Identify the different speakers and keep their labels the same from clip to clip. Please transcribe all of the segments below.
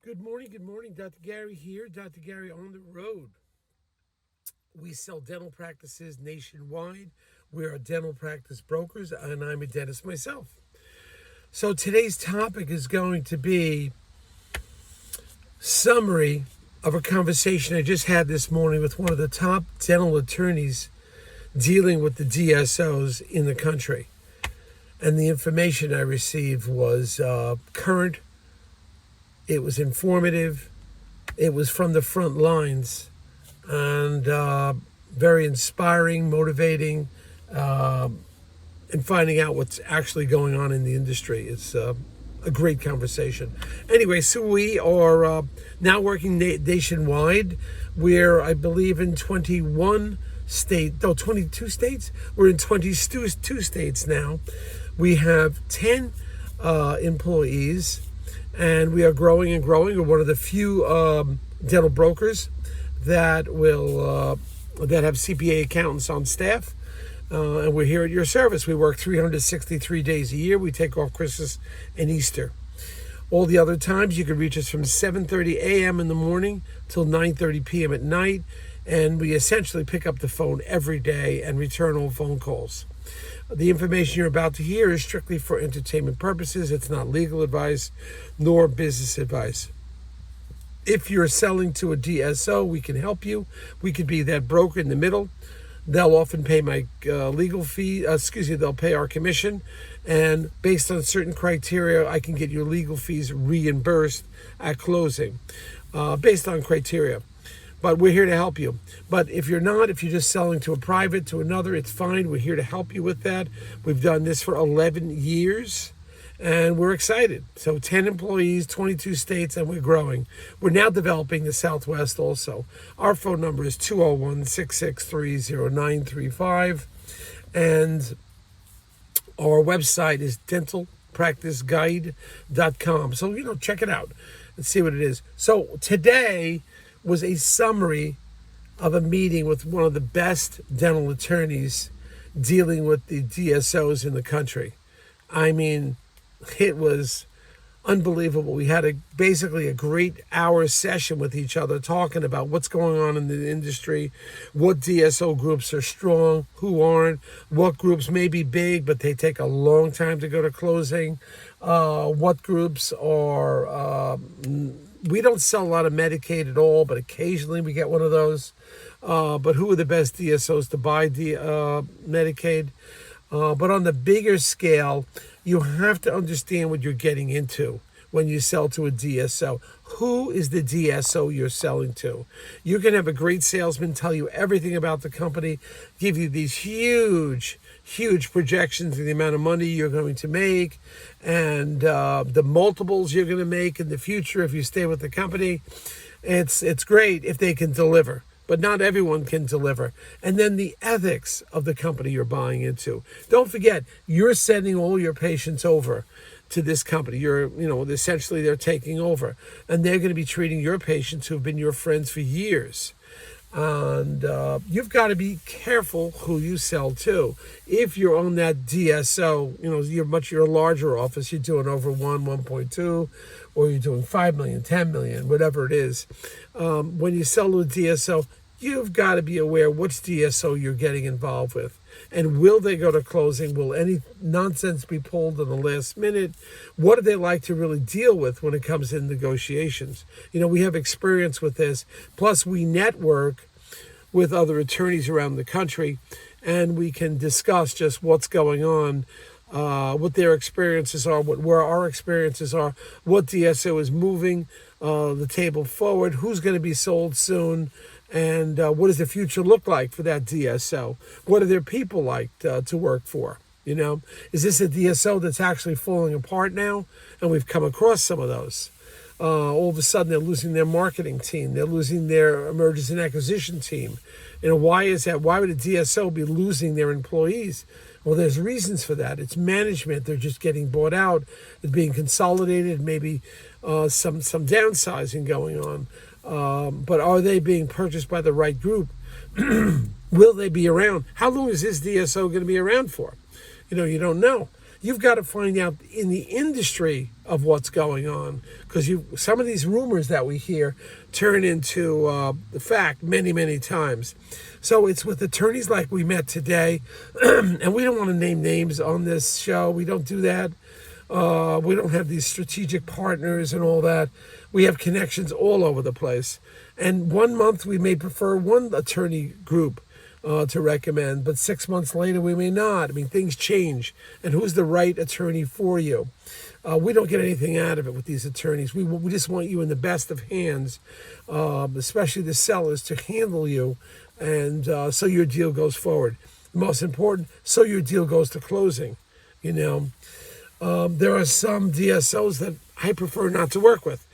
Speaker 1: Good morning. Dr. Gary here, Dr. Gary on the road. We sell dental practices nationwide. We are dental practice brokers, and I'm a dentist myself. So today's topic is going to be summary of a conversation I just had this morning with one of the top dental attorneys dealing with the DSOs in the country. And the information I received was current. It was informative. It was from the front lines, and very inspiring, motivating, and finding out what's actually going on in the industry. It's a great conversation. Anyway, so we are now working nationwide. We're, I believe, in 22 states. We're in 22 states now. We have 10 employees. And we are growing and growing. We're one of the few dental brokers that have CPA accountants on staff, and we're here at your service. We work 363 days a year. We take off Christmas and Easter. All the other times, you can reach us from 7:30 a.m. in the morning till 9:30 p.m. at night, and we essentially pick up the phone every day and return all phone calls. The information you're about to hear is strictly for entertainment purposes. It's not legal advice nor business advice. If you're selling to a DSO, we can help you. We could be that broker in the middle. They'll often pay my legal fee. They'll pay our commission. And based on certain criteria, I can get your legal fees reimbursed at closing based on criteria. But we're here to help you. But if you're just selling to a private, to another, it's fine. We're here to help you with that. We've done this for 11 years, and we're excited. So 10 employees, 22 states, and we're growing. We're now developing the Southwest also. Our phone number is 201-663-0935, and our website is dentalpracticeguide.com. So, check it out and see what it is. So today was a summary of a meeting with one of the best dental attorneys dealing with the DSOs in the country. I mean, it was unbelievable. We had basically a great hour session with each other talking about what's going on in the industry, what DSO groups are strong, who aren't, what groups may be big, but they take a long time to go to closing, what groups are... We don't sell a lot of Medicaid at all, but occasionally we get one of those. But who are the best DSOs to buy Medicaid? But on the bigger scale, you have to understand what you're getting into when you sell to a DSO. Who is the DSO you're selling to? You can have a great salesman tell you everything about the company, give you these huge projections of the amount of money you're going to make and the multiples you're going to make in the future if you stay with the company. It's great if they can deliver, but not everyone can deliver. And then the ethics of the company you're buying into. Don't forget, you're sending all your patients over to this company. Essentially they're taking over, and they're going to be treating your patients who have been your friends for years. And you've got to be careful who you sell to. If you're on that DSO, you're a larger office, you're doing over 1.2, or you're doing 5 million, 10 million, whatever it is. When you sell to a DSO, you've got to be aware which DSO you're getting involved with. And will they go to closing? Will any nonsense be pulled in the last minute? What do they like to really deal with when it comes in negotiations? We have experience with this. Plus, we network with other attorneys around the country, and we can discuss just what's going on, what their experiences are, where our experiences are, what DSO is moving the table forward, who's going to be sold soon, and what does the future look like for that DSO? What are their people like to work for? Is this a DSO that's actually falling apart now? And we've come across some of those. All of a sudden, they're losing their marketing team. They're losing their mergers and acquisition team. Why is that? Why would a DSO be losing their employees? Well, there's reasons for that. It's management. They're just getting bought out. It's being consolidated, maybe some downsizing going on. But are they being purchased by the right group? Will they be around? How long is this DSO going to be around for? You don't know. You've got to find out in the industry of what's going on, because some of these rumors that we hear turn into the fact many, many times. So it's with attorneys like we met today, and we don't want to name names on this show. We don't do that. We don't have these strategic partners and all that. We have connections all over the place. And 1 month we may prefer one attorney group to recommend, but 6 months later we may not. I mean, things change. And who's the right attorney for you? We don't get anything out of it with these attorneys. We just want you in the best of hands, especially the sellers, to handle you, and so your deal goes forward. Most important, so your deal goes to closing. You know, there are some DSOs that I prefer not to work with.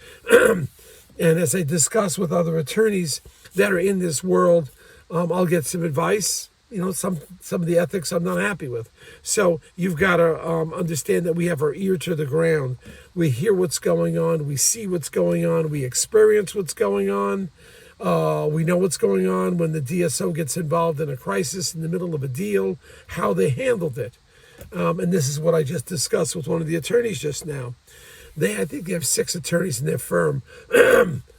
Speaker 1: And as I discuss with other attorneys that are in this world, I'll get some advice. You know, some of the ethics I'm not happy with. So you've got to understand that we have our ear to the ground. We hear what's going on. We see what's going on. We experience what's going on. We know what's going on when the DSO gets involved in a crisis in the middle of a deal, how they handled it. And this is what I just discussed with one of the attorneys just now. I think they have 6 attorneys in their firm,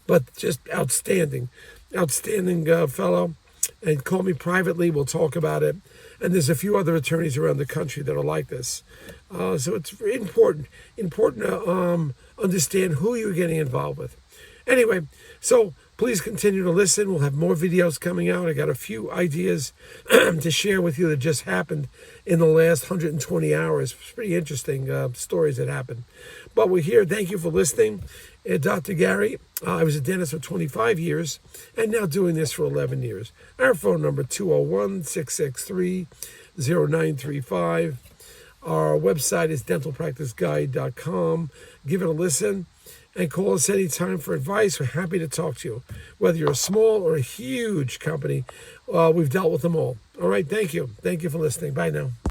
Speaker 1: but just outstanding fellow. And call me privately. We'll talk about it. And there's a few other attorneys around the country that are like this. So it's important to understand who you're getting involved with. Anyway, so please continue to listen. We'll have more videos coming out. I got a few ideas to share with you that just happened in the last 120 hours. It's pretty interesting stories that happened. But we're here. Thank you for listening. Dr. Gary, I was a dentist for 25 years and now doing this for 11 years. Our phone number, 201-663-0935. Our website is dentalpracticeguide.com. Give it a listen and call us anytime for advice. We're happy to talk to you. Whether you're a small or a huge company, we've dealt with them all. All right, thank you. Thank you for listening. Bye now.